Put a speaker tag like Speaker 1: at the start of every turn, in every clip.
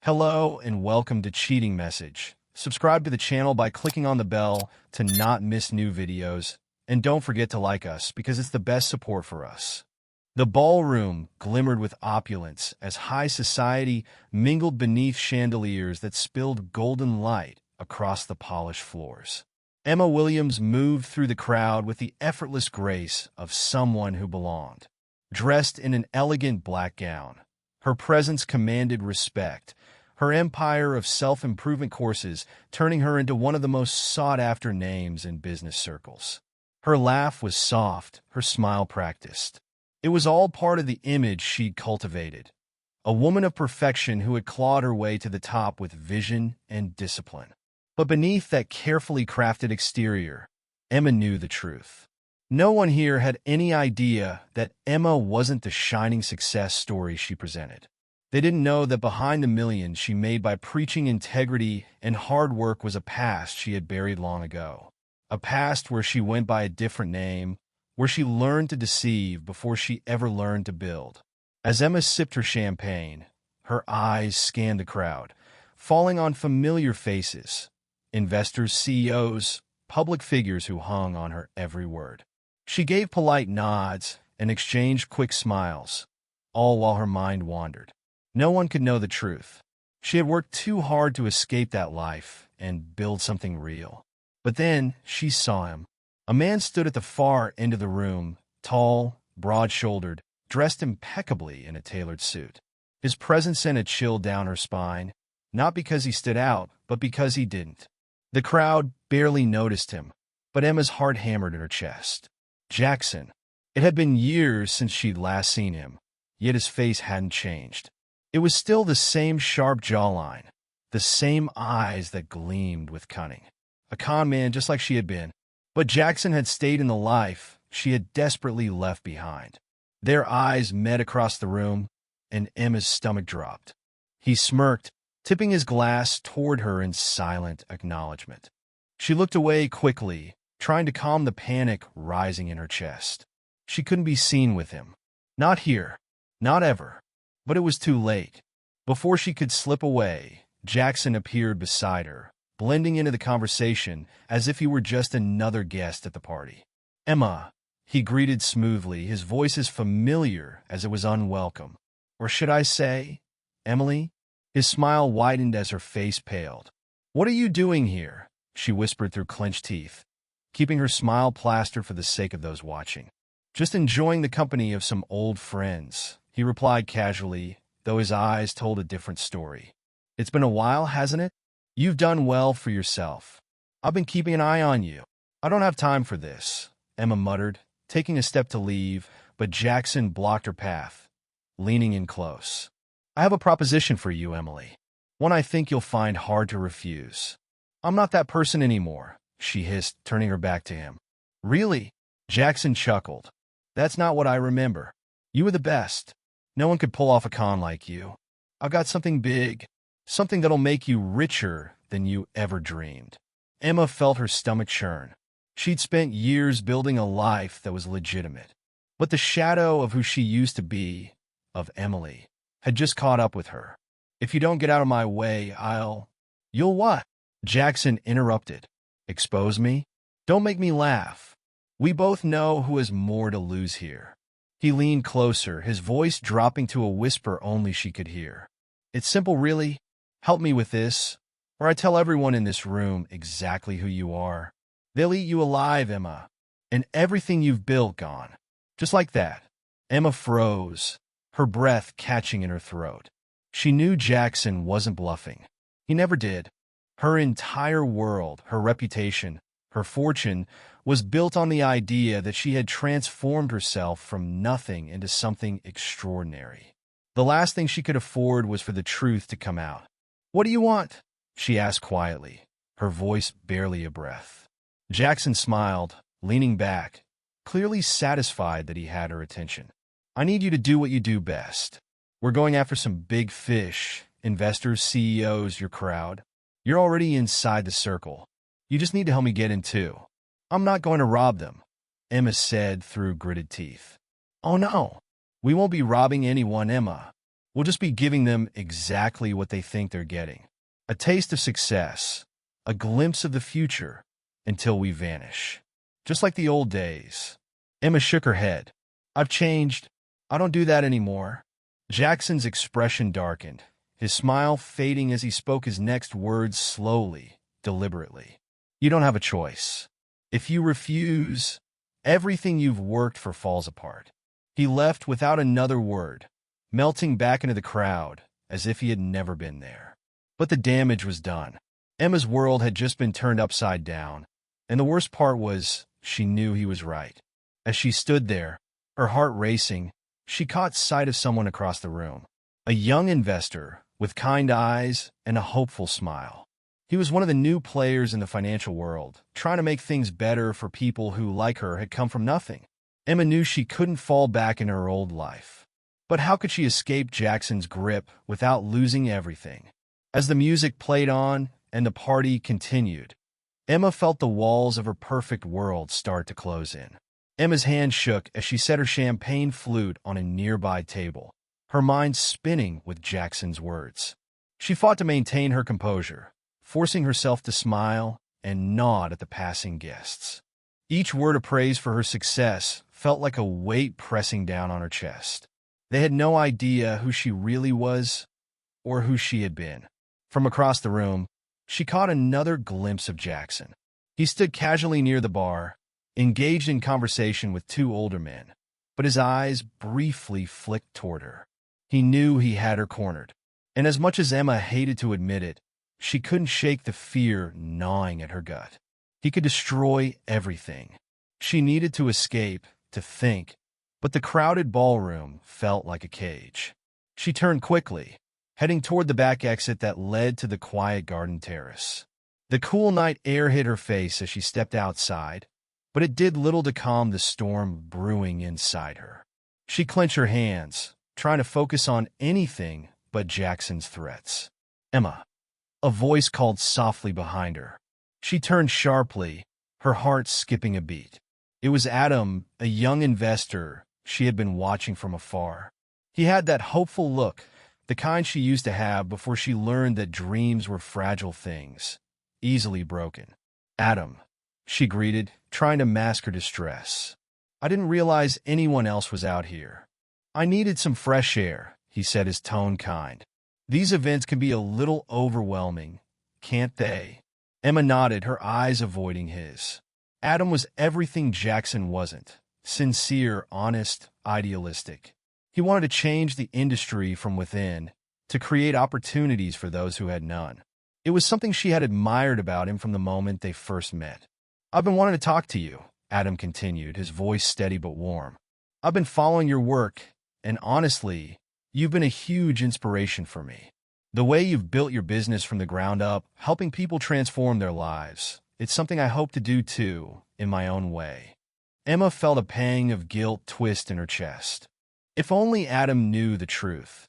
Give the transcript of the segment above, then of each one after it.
Speaker 1: Hello and welcome to Cheating Message. Subscribe to the channel by clicking on the bell to not miss new videos. And don't forget to like us because it's the best support for us. The ballroom glimmered with opulence as high society mingled beneath chandeliers that spilled golden light across the polished floors. Emma Williams moved through the crowd with the effortless grace of someone who belonged. Dressed in an elegant black gown, her presence commanded respect, her empire of self-improvement courses turning her into one of the most sought-after names in business circles. Her laugh was soft, her smile practiced. It was all part of the image she'd cultivated. A woman of perfection who had clawed her way to the top with vision and discipline. But beneath that carefully crafted exterior, Emma knew the truth. No one here had any idea that Emma wasn't the shining success story she presented. They didn't know that behind the millions she made by preaching integrity and hard work was a past she had buried long ago. A past where she went by a different name, where she learned to deceive before she ever learned to build. As Emma sipped her champagne, her eyes scanned the crowd, falling on familiar faces, investors, CEOs, public figures who hung on her every word. She gave polite nods and exchanged quick smiles, all while her mind wandered. No one could know the truth. She had worked too hard to escape that life and build something real. But then she saw him. A man stood at the far end of the room, tall, broad-shouldered, dressed impeccably in a tailored suit. His presence sent a chill down her spine, not because he stood out, but because he didn't. The crowd barely noticed him, but Emma's heart hammered in her chest. Jackson. It had been years since she'd last seen him, yet his face hadn't changed. It was still the same sharp jawline, the same eyes that gleamed with cunning. A con man just like she had been, but Jackson had stayed in the life she had desperately left behind. Their eyes met across the room, and Emma's stomach dropped. He smirked, tipping his glass toward her in silent acknowledgement. She looked away quickly, trying to calm the panic rising in her chest. She couldn't be seen with him. Not here. Not ever. But it was too late. Before she could slip away, Jackson appeared beside her, blending into the conversation as if he were just another guest at the party. "Emma," he greeted smoothly, his voice as familiar as it was unwelcome. "Or should I say, Emily?" His smile widened as her face paled. "What are you doing here?" she whispered through clenched teeth, keeping her smile plastered for the sake of those watching. "Just enjoying the company of some old friends," he replied casually, though his eyes told a different story. "It's been a while, hasn't it? You've done well for yourself. I've been keeping an eye on you." "I don't have time for this," Emma muttered, taking a step to leave, but Jackson blocked her path, leaning in close. "I have a proposition for you, Emily. One I think you'll find hard to refuse." "I'm not that person anymore," she hissed, turning her back to him. "Really?" Jackson chuckled. "That's not what I remember. You were the best. No one could pull off a con like you. I've got something big, something that'll make you richer than you ever dreamed." Emma felt her stomach churn. She'd spent years building a life that was legitimate. But the shadow of who she used to be, of Emily, had just caught up with her. "If you don't get out of my way, You'll what?" Jackson interrupted. "Expose me? Don't make me laugh. We both know who has more to lose here." He leaned closer, his voice dropping to a whisper only she could hear. "It's simple, really. Help me with this, or I tell everyone in this room exactly who you are. They'll eat you alive, Emma, and everything you've built gone." Just like that. Emma froze, her breath catching in her throat. She knew Jackson wasn't bluffing. He never did. Her entire world, her reputation, her fortune, was built on the idea that she had transformed herself from nothing into something extraordinary. The last thing she could afford was for the truth to come out. "What do you want?" she asked quietly, her voice barely a breath. Jackson smiled, leaning back, clearly satisfied that he had her attention. "I need you to do what you do best. We're going after some big fish, investors, CEOs, your crowd. You're already inside the circle. You just need to help me get in too." "I'm not going to rob them," Emma said through gritted teeth. "Oh no, we won't be robbing anyone, Emma. We'll just be giving them exactly what they think they're getting. A taste of success, a glimpse of the future, until we vanish. Just like the old days. Emma shook her head. I've changed. I don't do that anymore. Jackson's expression darkened, his smile fading as he spoke his next words slowly, deliberately. You don't have a choice. If you refuse, everything you've worked for falls apart. He left without another word, melting back into the crowd as if he had never been there. But the damage was done. Emma's world had just been turned upside down, and the worst part was she knew he was right. As she stood there, her heart racing, she caught sight of someone across the room, a young investor with kind eyes and a hopeful smile. He was one of the new players in the financial world, trying to make things better for people who, like her, had come from nothing. Emma knew she couldn't fall back in her old life. But how could she escape Jackson's grip without losing everything? As the music played on and the party continued, Emma felt the walls of her perfect world start to close in. Emma's hand shook as she set her champagne flute on a nearby table, her mind spinning with Jackson's words. She fought to maintain her composure, forcing herself to smile and nod at the passing guests. Each word of praise for her success felt like a weight pressing down on her chest. They had no idea who she really was or who she had been. From across the room, she caught another glimpse of Jackson. He stood casually near the bar, engaged in conversation with two older men, but his eyes briefly flicked toward her. He knew he had her cornered, and as much as Emma hated to admit it, she couldn't shake the fear gnawing at her gut. He could destroy everything. She needed to escape, to think, but the crowded ballroom felt like a cage. She turned quickly, heading toward the back exit that led to the quiet garden terrace. The cool night air hit her face as she stepped outside, but it did little to calm the storm brewing inside her. She clenched her hands, trying to focus on anything but Jackson's threats. Emma. A voice called softly behind her. She turned sharply, her heart skipping a beat. It was Adam, a young investor she had been watching from afar. He had that hopeful look, the kind she used to have before she learned that dreams were fragile things, easily broken. Adam, she greeted, trying to mask her distress. I didn't realize anyone else was out here. I needed some fresh air, he said, his tone kind. These events can be a little overwhelming, can't they? Emma nodded, her eyes avoiding his. Adam was everything Jackson wasn't. Sincere, honest, idealistic. He wanted to change the industry from within, to create opportunities for those who had none. It was something she had admired about him from the moment they first met. I've been wanting to talk to you, Adam continued, his voice steady but warm. I've been following your work, and honestly, you've been a huge inspiration for me. The way you've built your business from the ground up, helping people transform their lives, it's something I hope to do too, in my own way. Emma felt a pang of guilt twist in her chest. If only Adam knew the truth,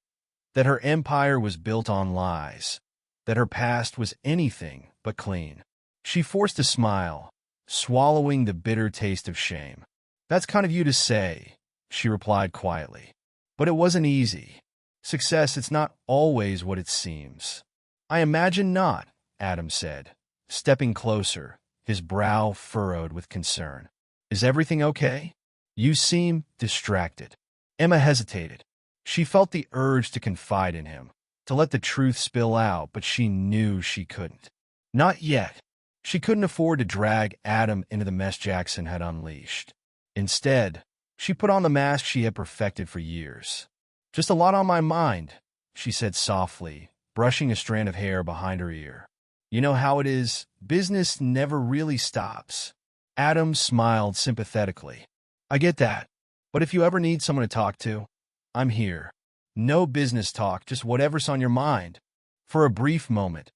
Speaker 1: that her empire was built on lies, that her past was anything but clean. She forced a smile, swallowing the bitter taste of shame. That's kind of you to say, she replied quietly. But it wasn't easy. Success, it's not always what it seems. I imagine not, Adam said, stepping closer, his brow furrowed with concern. Is everything okay? You seem distracted. Emma hesitated. She felt the urge to confide in him, to let the truth spill out, but she knew she couldn't. Not yet. She couldn't afford to drag Adam into the mess Jackson had unleashed. Instead, she put on the mask she had perfected for years. Just a lot on my mind, she said softly, brushing a strand of hair behind her ear. You know how it is, business never really stops. Adam smiled sympathetically. I get that, but if you ever need someone to talk to, I'm here. No business talk, just whatever's on your mind. For a brief moment,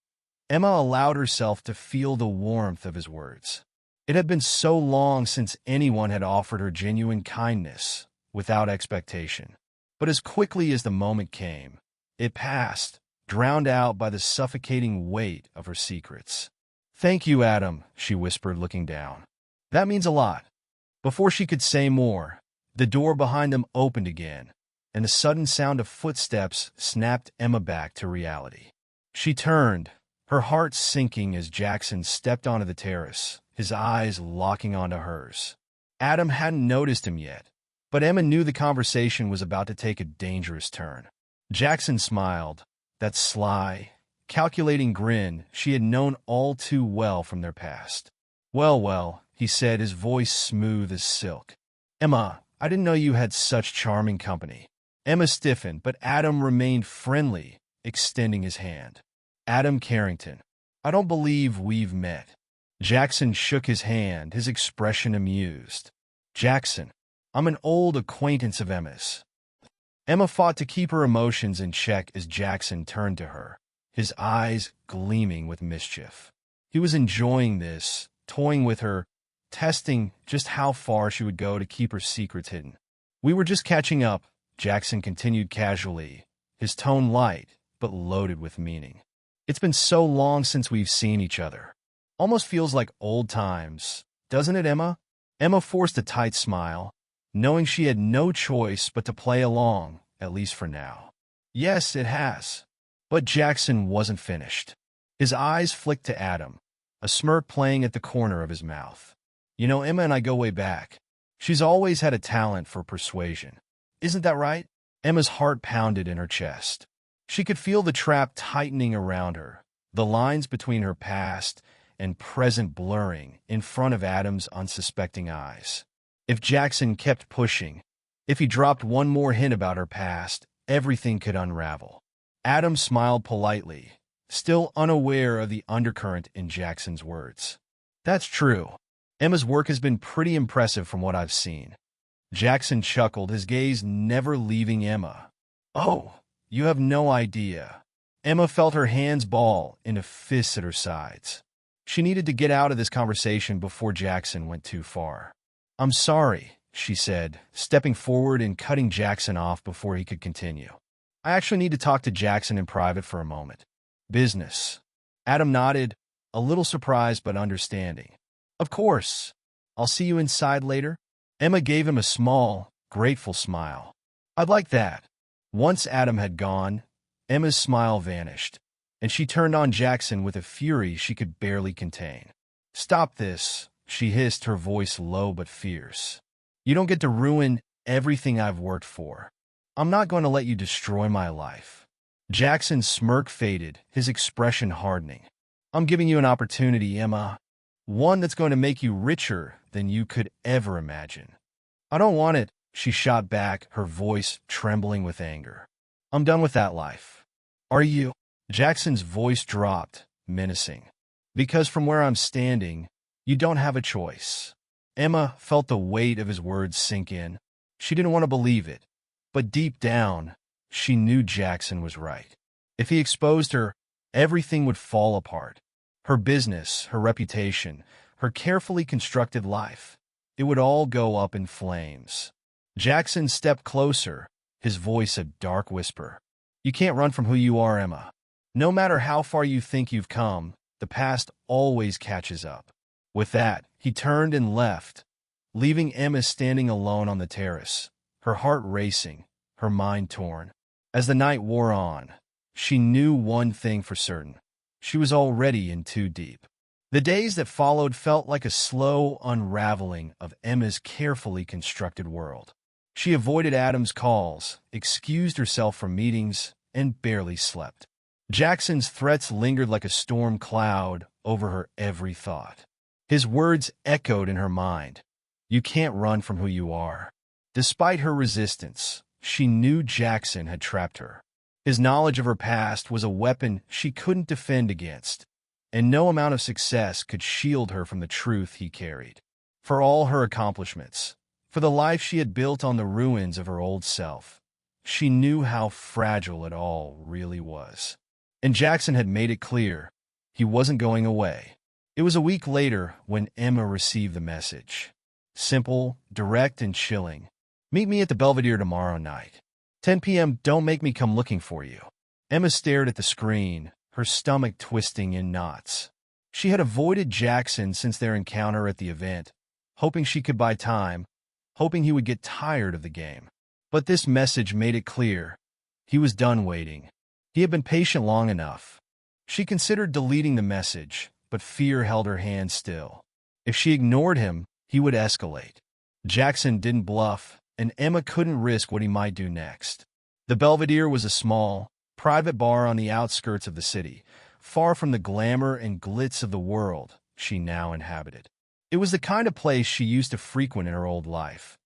Speaker 1: Emma allowed herself to feel the warmth of his words. It had been so long since anyone had offered her genuine kindness, without expectation. But as quickly as the moment came, it passed, drowned out by the suffocating weight of her secrets. Thank you, Adam, she whispered, looking down. That means a lot. Before she could say more, the door behind them opened again, and the sudden sound of footsteps snapped Emma back to reality. She turned, her heart sinking as Jackson stepped onto the terrace, his eyes locking onto hers. Adam hadn't noticed him yet, but Emma knew the conversation was about to take a dangerous turn. Jackson smiled, that sly, calculating grin she had known all too well from their past. "Well, well," he said, his voice smooth as silk. "Emma, I didn't know you had such charming company." Emma stiffened, but Adam remained friendly, extending his hand. "Adam Carrington, I don't believe we've met." Jackson shook his hand, his expression amused. "Jackson, I'm an old acquaintance of Emma's." Emma fought to keep her emotions in check as Jackson turned to her, his eyes gleaming with mischief. He was enjoying this, toying with her, testing just how far she would go to keep her secrets hidden. "We were just catching up," Jackson continued casually, his tone light but loaded with meaning. "It's been so long since we've seen each other. Almost feels like old times, doesn't it, Emma?" Emma forced a tight smile, knowing she had no choice but to play along, at least for now. "Yes, it has." But Jackson wasn't finished. His eyes flicked to Adam, a smirk playing at the corner of his mouth. "You know, Emma and I go way back. She's always had a talent for persuasion. Isn't that right?" Emma's heart pounded in her chest. She could feel the trap tightening around her, the lines between her past and present blurring in front of Adam's unsuspecting eyes. If Jackson kept pushing, if he dropped one more hint about her past, everything could unravel. Adam smiled politely, still unaware of the undercurrent in Jackson's words. "That's true. Emma's work has been pretty impressive from what I've seen." Jackson chuckled, his gaze never leaving Emma. "Oh, you have no idea." Emma felt her hands ball into fists at her sides. She needed to get out of this conversation before Jackson went too far. "I'm sorry," she said, stepping forward and cutting Jackson off before he could continue. "I actually need to talk to Jackson in private for a moment. Business." Adam nodded, a little surprised but understanding. "Of course. I'll see you inside later." Emma gave him a small, grateful smile. "I'd like that." Once Adam had gone, Emma's smile vanished, and she turned on Jackson with a fury she could barely contain. "Stop this," she hissed, her voice low but fierce. "You don't get to ruin everything I've worked for. I'm not going to let you destroy my life." Jackson's smirk faded, his expression hardening. "I'm giving you an opportunity, Emma. One that's going to make you richer than you could ever imagine." "I don't want it," she shot back, her voice trembling with anger. "I'm done with that life." "Are you?" Jackson's voice dropped, menacing. "Because from where I'm standing, you don't have a choice." Emma felt the weight of his words sink in. She didn't want to believe it, but deep down, she knew Jackson was right. If he exposed her, everything would fall apart. Her business, her reputation, her carefully constructed life. It would all go up in flames. Jackson stepped closer, his voice a dark whisper. "You can't run from who you are, Emma. No matter how far you think you've come, the past always catches up." With that, he turned and left, leaving Emma standing alone on the terrace, her heart racing, her mind torn. As the night wore on, she knew one thing for certain. She was already in too deep. The days that followed felt like a slow unraveling of Emma's carefully constructed world. She avoided Adam's calls, excused herself from meetings, and barely slept. Jackson's threats lingered like a storm cloud over her every thought. His words echoed in her mind. "You can't run from who you are." Despite her resistance, she knew Jackson had trapped her. His knowledge of her past was a weapon she couldn't defend against, and no amount of success could shield her from the truth he carried. For all her accomplishments, for the life she had built on the ruins of her old self, she knew how fragile it all really was. And Jackson had made it clear he wasn't going away. It was a week later when Emma received the message. Simple, direct, and chilling. "Meet me at the Belvedere tomorrow night. 10 p.m. Don't make me come looking for you." Emma stared at the screen, her stomach twisting in knots. She had avoided Jackson since their encounter at the event, hoping she could buy time, hoping he would get tired of the game. But this message made it clear. He was done waiting. He had been patient long enough. She considered deleting the message, but fear held her hand still. If she ignored him, he would escalate. Jackson didn't bluff, and Emma couldn't risk what he might do next. The Belvedere was a small, private bar on the outskirts of the city, far from the glamour and glitz of the world she now inhabited. It was the kind of place she used to frequent in her old life,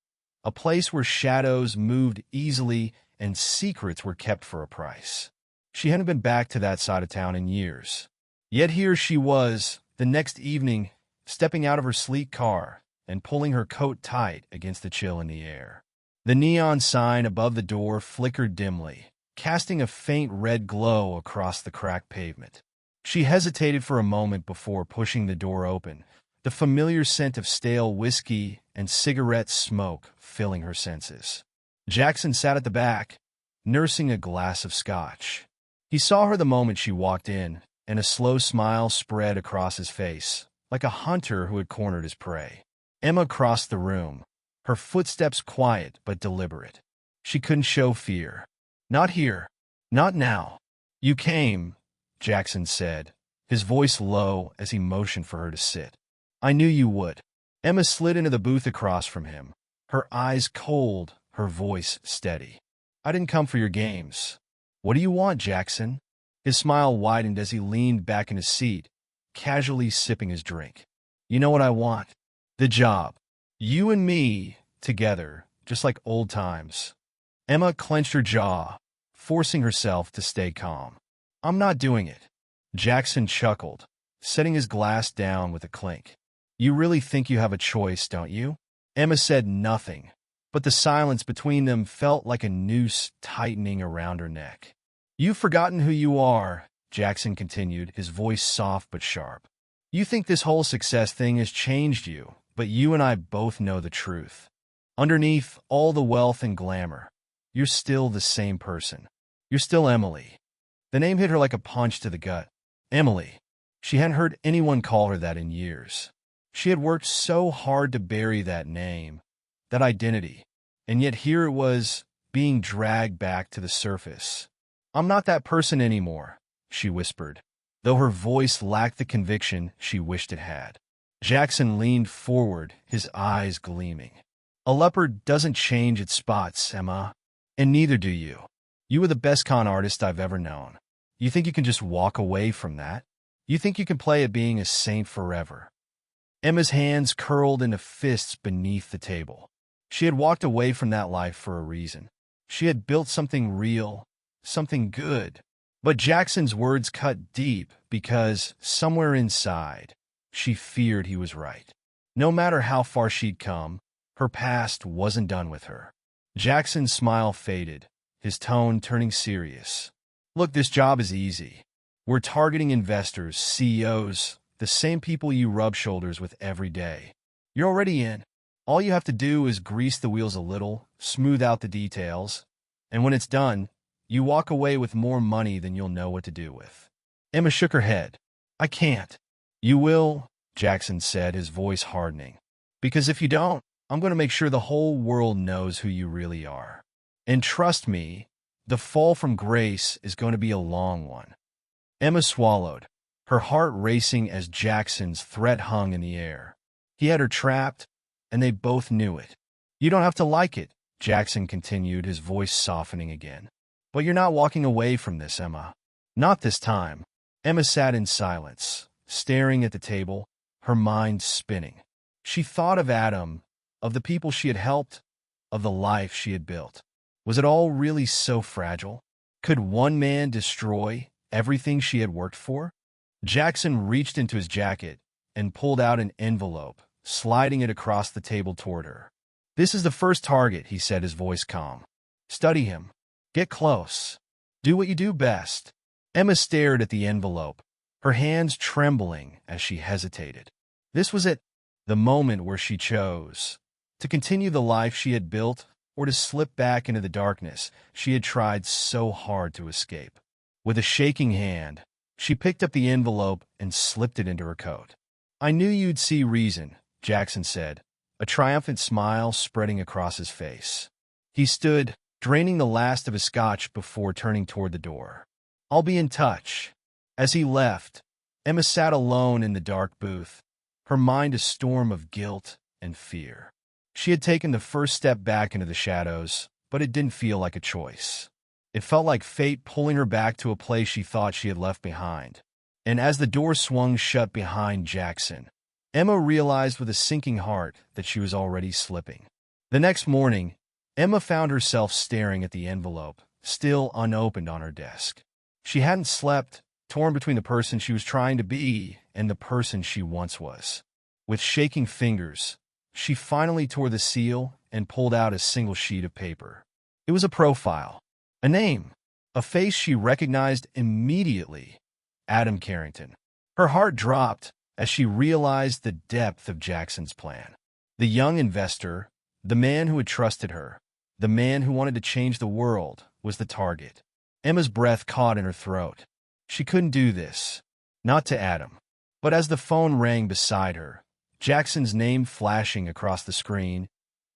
Speaker 1: a place where shadows moved easily and secrets were kept for a price. She hadn't been back to that side of town in years. Yet here she was, the next evening, stepping out of her sleek car and pulling her coat tight against the chill in the air. The neon sign above the door flickered dimly, casting a faint red glow across the cracked pavement. She hesitated for a moment before pushing the door open, the familiar scent of stale whiskey and cigarette smoke filling her senses. Jackson sat at the back, nursing a glass of scotch. He saw her the moment she walked in, and a slow smile spread across his face, like a hunter who had cornered his prey. Emma crossed the room, her footsteps quiet but deliberate. She couldn't show fear. "Not here. Not now." "You came," Jackson said, his voice low as he motioned for her to sit. "I knew you would." Emma slid into the booth across from him, her eyes cold, her voice steady. "I didn't come for your games." "What do you want, Jackson?" His smile widened as he leaned back in his seat, casually sipping his drink. "You know what I want. The job. You and me, together, just like old times." Emma clenched her jaw, forcing herself to stay calm. "I'm not doing it." Jackson chuckled, setting his glass down with a clink. "You really think you have a choice, don't you?" Emma said nothing, but the silence between them felt like a noose tightening around her neck. "You've forgotten who you are," Jackson continued, his voice soft but sharp. "You think this whole success thing has changed you, but you and I both know the truth. Underneath all the wealth and glamour, you're still the same person. You're still Emily." The name hit her like a punch to the gut. Emily. She hadn't heard anyone call her that in years. She had worked so hard to bury that name, that identity, and yet here it was, being dragged back to the surface. "I'm not that person anymore," she whispered, though her voice lacked the conviction she wished it had. Jackson leaned forward, his eyes gleaming. "A leopard doesn't change its spots, Emma, and neither do you. You were the best con artist I've ever known. You think you can just walk away from that? You think you can play at being a saint forever?" Emma's hands curled into fists beneath the table. She had walked away from that life for a reason. She had built something real, something good. But Jackson's words cut deep because, somewhere inside, she feared he was right. No matter how far she'd come, her past wasn't done with her. Jackson's smile faded, his tone turning serious. "Look, this job is easy. We're targeting investors, CEOs, the same people you rub shoulders with every day. You're already in. All you have to do is grease the wheels a little, smooth out the details, and when it's done, you walk away with more money than you'll know what to do with." Emma shook her head. "I can't." "You will," Jackson said, his voice hardening. "Because if you don't, I'm going to make sure the whole world knows who you really are. And trust me, the fall from grace is going to be a long one." Emma swallowed, her heart racing as Jackson's threat hung in the air. He had her trapped, and they both knew it. "You don't have to like it," Jackson continued, his voice softening again. "But you're not walking away from this, Emma. Not this time." Emma sat in silence, staring at the table, her mind spinning. She thought of Adam, of the people she had helped, of the life she had built. Was it all really so fragile? Could one man destroy everything she had worked for? Jackson reached into his jacket and pulled out an envelope, sliding it across the table toward her. "This is the first target," he said, his voice calm. "Study him. Get close. Do what you do best." Emma stared at the envelope, her hands trembling as she hesitated. This was it, the moment where she chose to continue the life she had built or to slip back into the darkness she had tried so hard to escape. With a shaking hand, she picked up the envelope and slipped it into her coat. "I knew you'd see reason," Jackson said, a triumphant smile spreading across his face. He stood, draining the last of his scotch before turning toward the door. "I'll be in touch." As he left, Emma sat alone in the dark booth, her mind a storm of guilt and fear. She had taken the first step back into the shadows, but it didn't feel like a choice. It felt like fate pulling her back to a place she thought she had left behind. And as the door swung shut behind Jackson, Emma realized with a sinking heart that she was already slipping. The next morning, Emma found herself staring at the envelope, still unopened on her desk. She hadn't slept, torn between the person she was trying to be and the person she once was. With shaking fingers, she finally tore the seal and pulled out a single sheet of paper. It was a profile, a name, a face she recognized immediately: Adam Carrington. Her heart dropped as she realized the depth of Jackson's plan. The young investor, the man who had trusted her, the man who wanted to change the world, was the target. Emma's breath caught in her throat. She couldn't do this. Not to Adam. But as the phone rang beside her, Jackson's name flashing across the screen,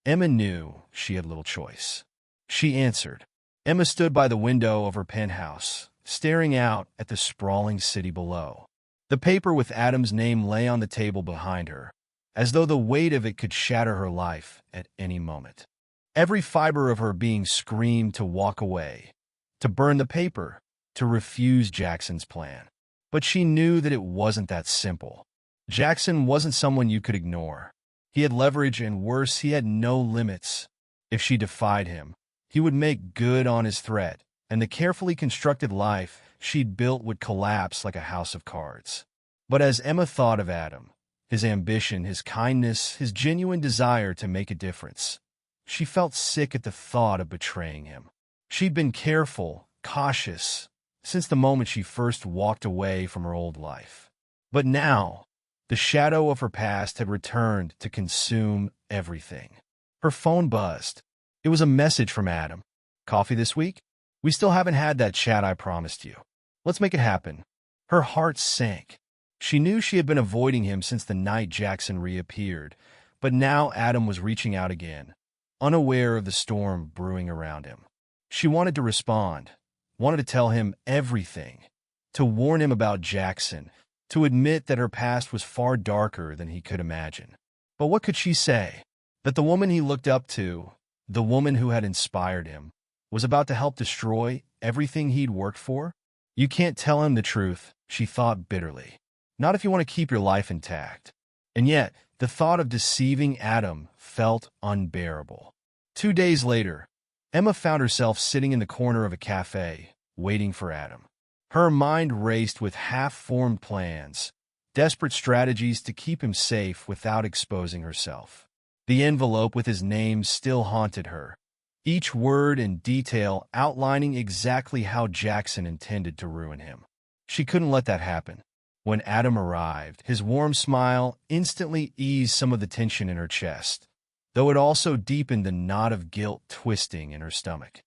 Speaker 1: Emma knew she had little choice. She answered. Emma stood by the window of her penthouse, staring out at the sprawling city below. The paper with Adam's name lay on the table behind her, as though the weight of it could shatter her life at any moment. Every fiber of her being screamed to walk away, to burn the paper, to refuse Jackson's plan. But she knew that it wasn't that simple. Jackson wasn't someone you could ignore. He had leverage, and worse, he had no limits. If she defied him, he would make good on his threat, and the carefully constructed life she'd built would collapse like a house of cards. But as Emma thought of Adam, his ambition, his kindness, his genuine desire to make a difference, she felt sick at the thought of betraying him. She'd been careful, cautious, since the moment she first walked away from her old life. But now, the shadow of her past had returned to consume everything. Her phone buzzed. It was a message from Adam. "Coffee this week? We still haven't had that chat I promised you. Let's make it happen." Her heart sank. She knew she had been avoiding him since the night Jackson reappeared, but now Adam was reaching out again, unaware of the storm brewing around him. She wanted to respond, wanted to tell him everything, to warn him about Jackson, to admit that her past was far darker than he could imagine. But what could she say? That the woman he looked up to, the woman who had inspired him, was about to help destroy everything he'd worked for? You can't tell him the truth, she thought bitterly. Not if you want to keep your life intact. And yet, the thought of deceiving Adam felt unbearable. 2 days later, Emma found herself sitting in the corner of a cafe, waiting for Adam. Her mind raced with half-formed plans, desperate strategies to keep him safe without exposing herself. The envelope with his name still haunted her, each word and detail outlining exactly how Jackson intended to ruin him. She couldn't let that happen. When Adam arrived, his warm smile instantly eased some of the tension in her chest, though it also deepened the knot of guilt twisting in her stomach.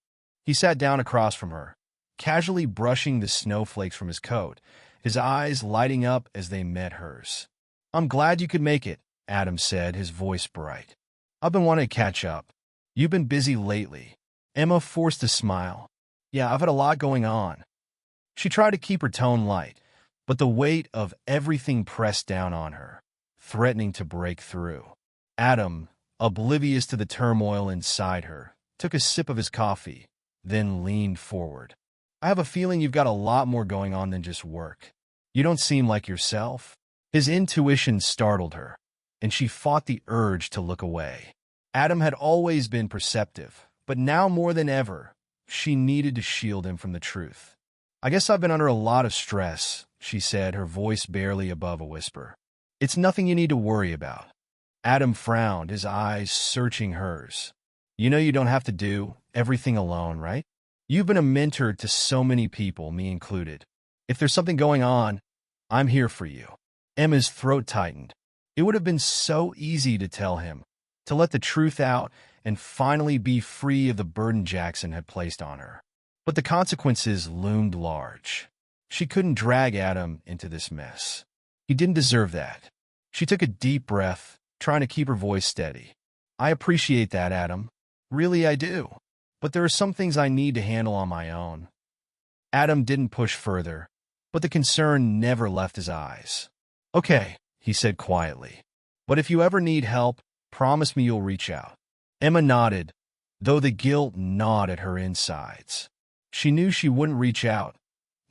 Speaker 1: He sat down across from her, casually brushing the snowflakes from his coat, his eyes lighting up as they met hers. "I'm glad you could make it," Adam said, his voice bright. "I've been wanting to catch up. You've been busy lately." Emma forced a smile. "Yeah, I've had a lot going on." She tried to keep her tone light, but the weight of everything pressed down on her, threatening to break through. Adam, oblivious to the turmoil inside her, took a sip of his coffee, then leaned forward. "I have a feeling you've got a lot more going on than just work. You don't seem like yourself." His intuition startled her, and she fought the urge to look away. Adam had always been perceptive, but now more than ever, she needed to shield him from the truth. "I guess I've been under a lot of stress," she said, her voice barely above a whisper. "It's nothing you need to worry about." Adam frowned, his eyes searching hers. "You know you don't have to do everything alone, right? You've been a mentor to so many people, me included. If there's something going on, I'm here for you." Emma's throat tightened. It would have been so easy to tell him, to let the truth out and finally be free of the burden Jackson had placed on her. But the consequences loomed large. She couldn't drag Adam into this mess. He didn't deserve that. She took a deep breath, trying to keep her voice steady. "I appreciate that, Adam. Really, I do." but there are some things I need to handle on my own. Adam didn't push further, but the concern never left his eyes. Okay, he said quietly. But if you ever need help, promise me you'll reach out. Emma nodded, though the guilt gnawed at her insides. She knew she wouldn't reach out.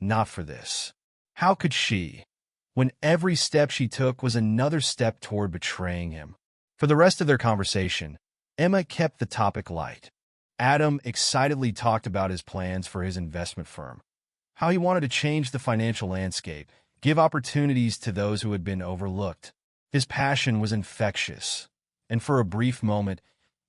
Speaker 1: Not for this. How could she, when every step she took was another step toward betraying him? For the rest of their conversation, Emma kept the topic light. Adam excitedly talked about his plans for his investment firm, how he wanted to change the financial landscape, give opportunities to those who had been overlooked. His passion was infectious, and for a brief moment,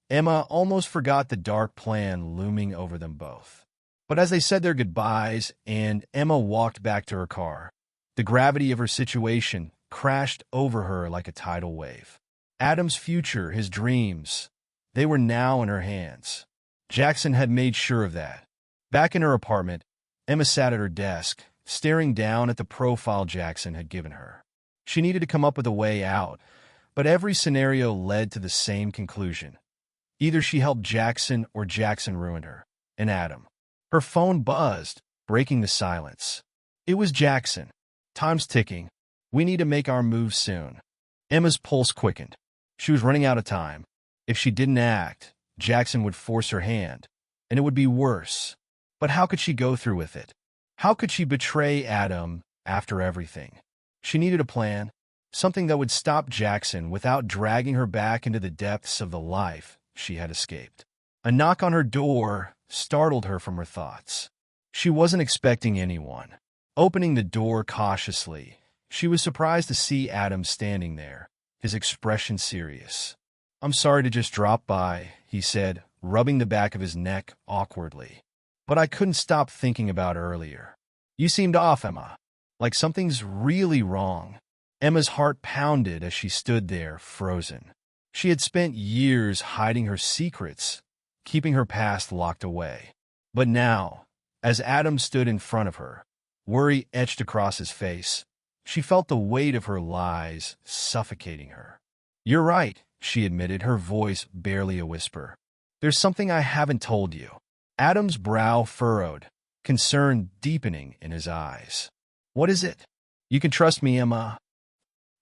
Speaker 1: Emma almost forgot the dark plan looming over them both. But as they said their goodbyes and Emma walked back to her car, the gravity of her situation crashed over her like a tidal wave. Adam's future, his dreams, they were now in her hands. Jackson had made sure of that. Back in her apartment, Emma sat at her desk, staring down at the profile Jackson had given her. She needed to come up with a way out, but every scenario led to the same conclusion. Either she helped Jackson or Jackson ruined her, and Adam. Her phone buzzed, breaking the silence. It was Jackson. Time's ticking. We need to make our move soon. Emma's pulse quickened. She was running out of time. If she didn't act, Jackson would force her hand, and it would be worse. But how could she go through with it? How could she betray Adam after everything? She needed a plan, something that would stop Jackson without dragging her back into the depths of the life she had escaped. A knock on her door startled her from her thoughts. She wasn't expecting anyone. Opening the door cautiously, she was surprised to see Adam standing there, his expression serious. "I'm sorry to just drop by," he said, rubbing the back of his neck awkwardly. "But I couldn't stop thinking about earlier. You seemed off, Emma. Like something's really wrong." Emma's heart pounded as she stood there, frozen. She had spent years hiding her secrets, keeping her past locked away. But now, as Adam stood in front of her, worry etched across his face, she felt the weight of her lies suffocating her. "You're right," she admitted, her voice barely a whisper. "There's something I haven't told you." Adam's brow furrowed, concern deepening in his eyes. "What is it?" "You can trust me, Emma."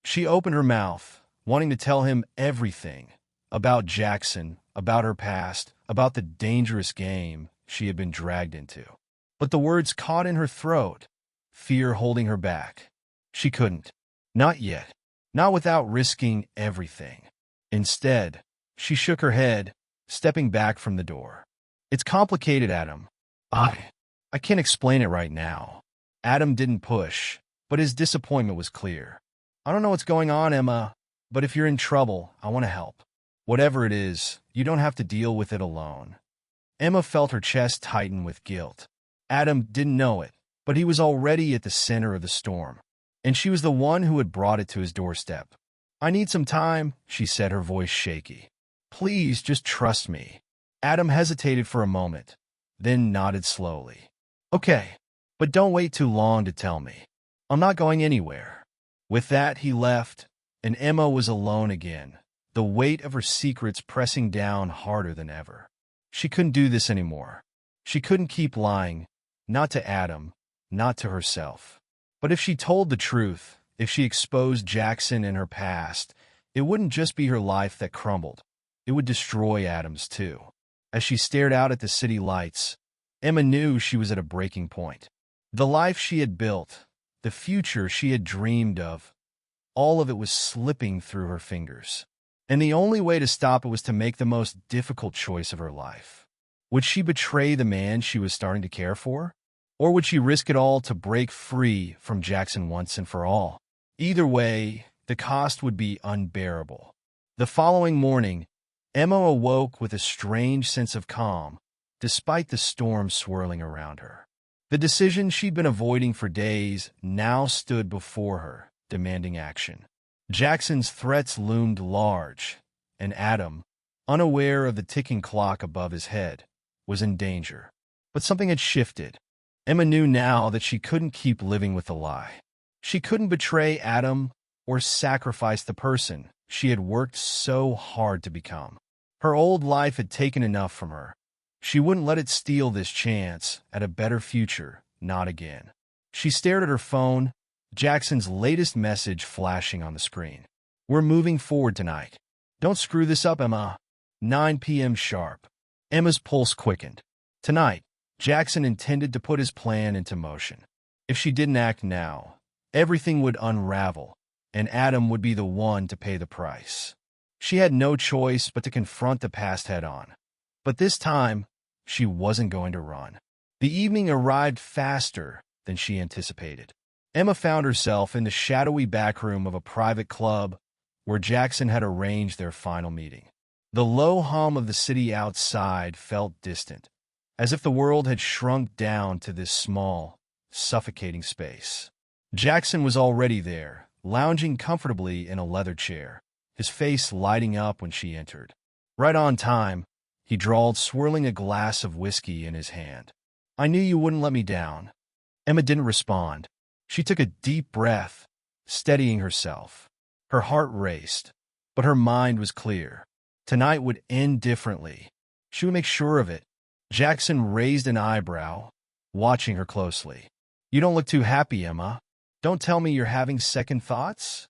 Speaker 1: She opened her mouth, wanting to tell him everything about Jackson, about her past, about the dangerous game she had been dragged into. But the words caught in her throat, fear holding her back. She couldn't. Not yet. Not without risking everything. Instead, she shook her head, stepping back from the door. "It's complicated, Adam. I can't explain it right now." Adam didn't push, but his disappointment was clear. "I don't know what's going on, Emma, but if you're in trouble, I want to help. Whatever it is, you don't have to deal with it alone." Emma felt her chest tighten with guilt. Adam didn't know it, but he was already at the center of the storm, and she was the one who had brought it to his doorstep. "I need some time," she said, her voice shaky. "Please, just trust me." Adam hesitated for a moment, then nodded slowly. "Okay, but don't wait too long to tell me. I'm not going anywhere." With that, he left, and Emma was alone again, the weight of her secrets pressing down harder than ever. She couldn't do this anymore. She couldn't keep lying, not to Adam, not to herself. But if she told the truth, if she exposed Jackson and her past, it wouldn't just be her life that crumbled. It would destroy Adam's too. As she stared out at the city lights, Emma knew she was at a breaking point. The life she had built, the future she had dreamed of, all of it was slipping through her fingers. And the only way to stop it was to make the most difficult choice of her life. Would she betray the man she was starting to care for? Or would she risk it all to break free from Jackson once and for all? Either way, the cost would be unbearable. The following morning, Emma awoke with a strange sense of calm, despite the storm swirling around her. The decision she'd been avoiding for days now stood before her, demanding action. Jackson's threats loomed large, and Adam, unaware of the ticking clock above his head, was in danger. But something had shifted. Emma knew now that she couldn't keep living with the lie. She couldn't betray Adam or sacrifice the person she had worked so hard to become. Her old life had taken enough from her. She wouldn't let it steal this chance at a better future, not again. She stared at her phone, Jackson's latest message flashing on the screen. "We're moving forward tonight. Don't screw this up, Emma." 9 p.m. sharp. Emma's pulse quickened. Tonight, Jackson intended to put his plan into motion. If she didn't act now, everything would unravel, and Adam would be the one to pay the price. She had no choice but to confront the past head-on. But this time, she wasn't going to run. The evening arrived faster than she anticipated. Emma found herself in the shadowy backroom of a private club where Jackson had arranged their final meeting. The low hum of the city outside felt distant, as if the world had shrunk down to this small, suffocating space. Jackson was already there, lounging comfortably in a leather chair, his face lighting up when she entered. "Right on time," he drawled, swirling a glass of whiskey in his hand. "I knew you wouldn't let me down." Emma didn't respond. She took a deep breath, steadying herself. Her heart raced, but her mind was clear. Tonight would end differently. She would make sure of it. Jackson raised an eyebrow, watching her closely. "You don't look too happy, Emma. Don't tell me you're having second thoughts?"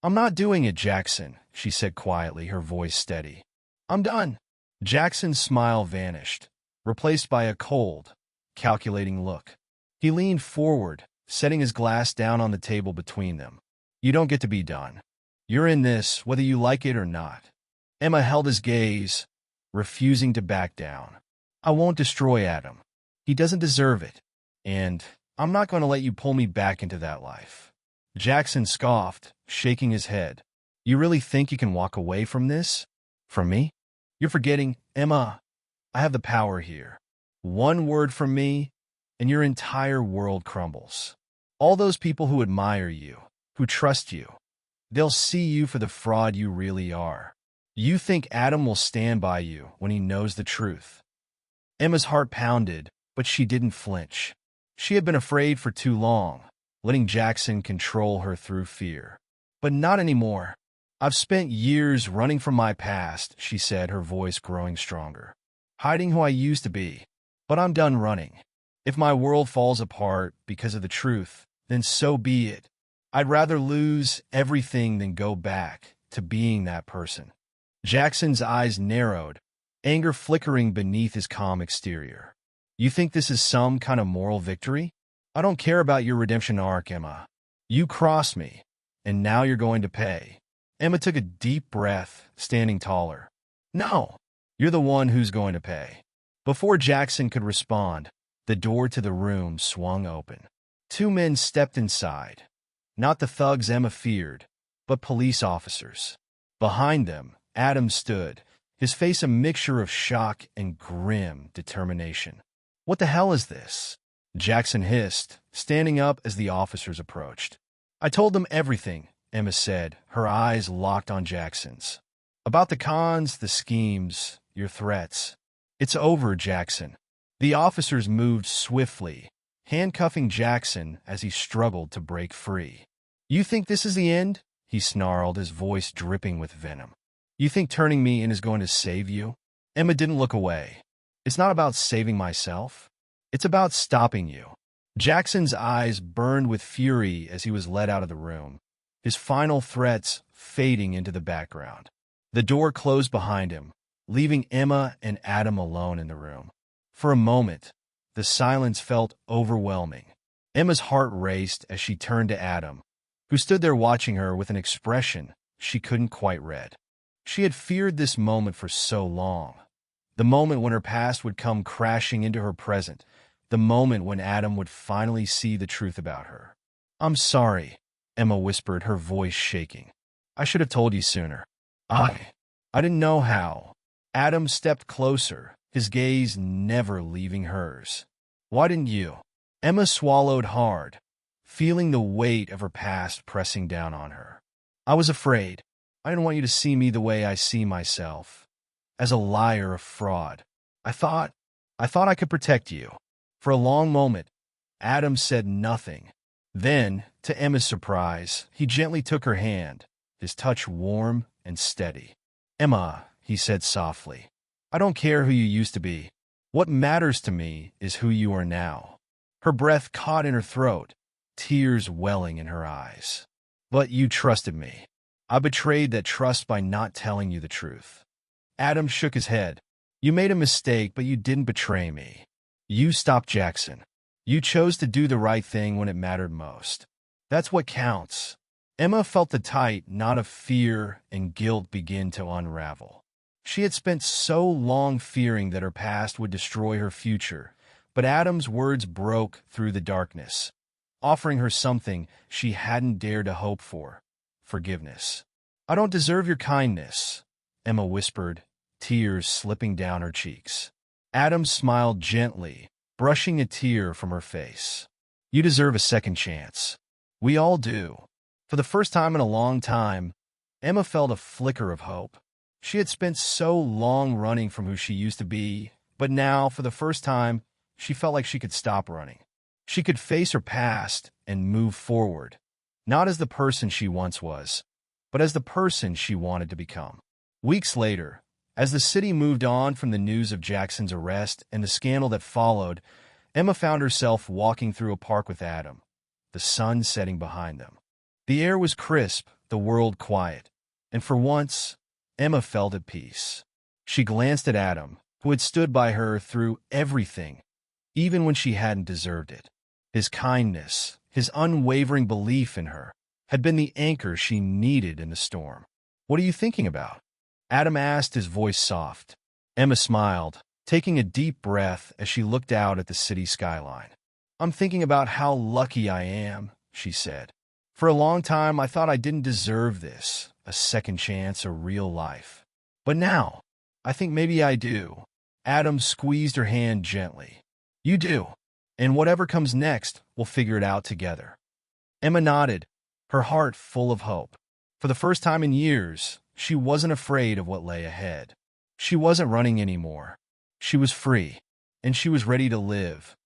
Speaker 1: "I'm not doing it, Jackson," she said quietly, her voice steady. "I'm done." Jackson's smile vanished, replaced by a cold, calculating look. He leaned forward, setting his glass down on the table between them. "You don't get to be done. You're in this, whether you like it or not." Emma held his gaze, refusing to back down. "I won't destroy Adam. He doesn't deserve it. And I'm not going to let you pull me back into that life." Jackson scoffed, shaking his head. "You really think you can walk away from this? From me? You're forgetting, Emma. I have the power here. One word from me, and your entire world crumbles. All those people who admire you, who trust you, they'll see you for the fraud you really are. You think Adam will stand by you when he knows the truth." Emma's heart pounded, but she didn't flinch. She had been afraid for too long, letting Jackson control her through fear. "But not anymore. I've spent years running from my past," she said, her voice growing stronger. "Hiding who I used to be. But I'm done running. If my world falls apart because of the truth, then so be it. I'd rather lose everything than go back to being that person." Jackson's eyes narrowed, anger flickering beneath his calm exterior. "You think this is some kind of moral victory? I don't care about your redemption arc, Emma. You crossed me, and now you're going to pay." Emma took a deep breath, standing taller. "No, you're the one who's going to pay." Before Jackson could respond, the door to the room swung open. 2 men stepped inside. Not the thugs Emma feared, but police officers. Behind them, Adam stood, his face a mixture of shock and grim determination. "What the hell is this?" Jackson hissed, standing up as the officers approached. "I told them everything," Emma said, her eyes locked on Jackson's. "About the cons, the schemes, your threats. It's over, Jackson." The officers moved swiftly, handcuffing Jackson as he struggled to break free. "You think this is the end?" he snarled, his voice dripping with venom. "You think turning me in is going to save you?" Emma didn't look away. "It's not about saving myself. It's about stopping you." Jackson's eyes burned with fury as he was led out of the room, his final threats fading into the background. The door closed behind him, leaving Emma and Adam alone in the room. For a moment, the silence felt overwhelming. Emma's heart raced as she turned to Adam, who stood there watching her with an expression she couldn't quite read. She had feared this moment for so long. The moment when her past would come crashing into her present. The moment when Adam would finally see the truth about her. "I'm sorry," Emma whispered, her voice shaking. "I should have told you sooner. I didn't know how." Adam stepped closer, his gaze never leaving hers. "Why didn't you?" Emma swallowed hard, feeling the weight of her past pressing down on her. "I was afraid. I didn't want you to see me the way I see myself. As a liar, a fraud. I thought I could protect you." For a long moment, Adam said nothing. Then, to Emma's surprise, he gently took her hand, his touch warm and steady. "Emma," he said softly, "I don't care who you used to be. What matters to me is who you are now." Her breath caught in her throat, tears welling in her eyes. "But you trusted me. I betrayed that trust by not telling you the truth." Adam shook his head. "You made a mistake, but you didn't betray me. You stopped Jackson. You chose to do the right thing when it mattered most. That's what counts." Emma felt the tight knot of fear and guilt begin to unravel. She had spent so long fearing that her past would destroy her future, but Adam's words broke through the darkness, offering her something she hadn't dared to hope for: forgiveness. "I don't deserve your kindness," Emma whispered, tears slipping down her cheeks. Adam smiled gently, brushing a tear from her face. "You deserve a second chance. We all do." For the first time in a long time, Emma felt a flicker of hope. She had spent so long running from who she used to be, but now, for the first time, she felt like she could stop running. She could face her past and move forward, not as the person she once was, but as the person she wanted to become. Weeks later, as the city moved on from the news of Jackson's arrest and the scandal that followed, Emma found herself walking through a park with Adam, the sun setting behind them. The air was crisp, the world quiet, and for once, Emma felt at peace. She glanced at Adam, who had stood by her through everything, even when she hadn't deserved it. His kindness, his unwavering belief in her, had been the anchor she needed in the storm. "What are you thinking about?" Adam asked, his voice soft. Emma smiled, taking a deep breath as she looked out at the city skyline. "I'm thinking about how lucky I am," she said. "For a long time, I thought I didn't deserve this, a second chance, a real life. But now, I think maybe I do." Adam squeezed her hand gently. "You do. And whatever comes next, we'll figure it out together." Emma nodded, her heart full of hope. For the first time in years, she wasn't afraid of what lay ahead. She wasn't running anymore. She was free, and she was ready to live,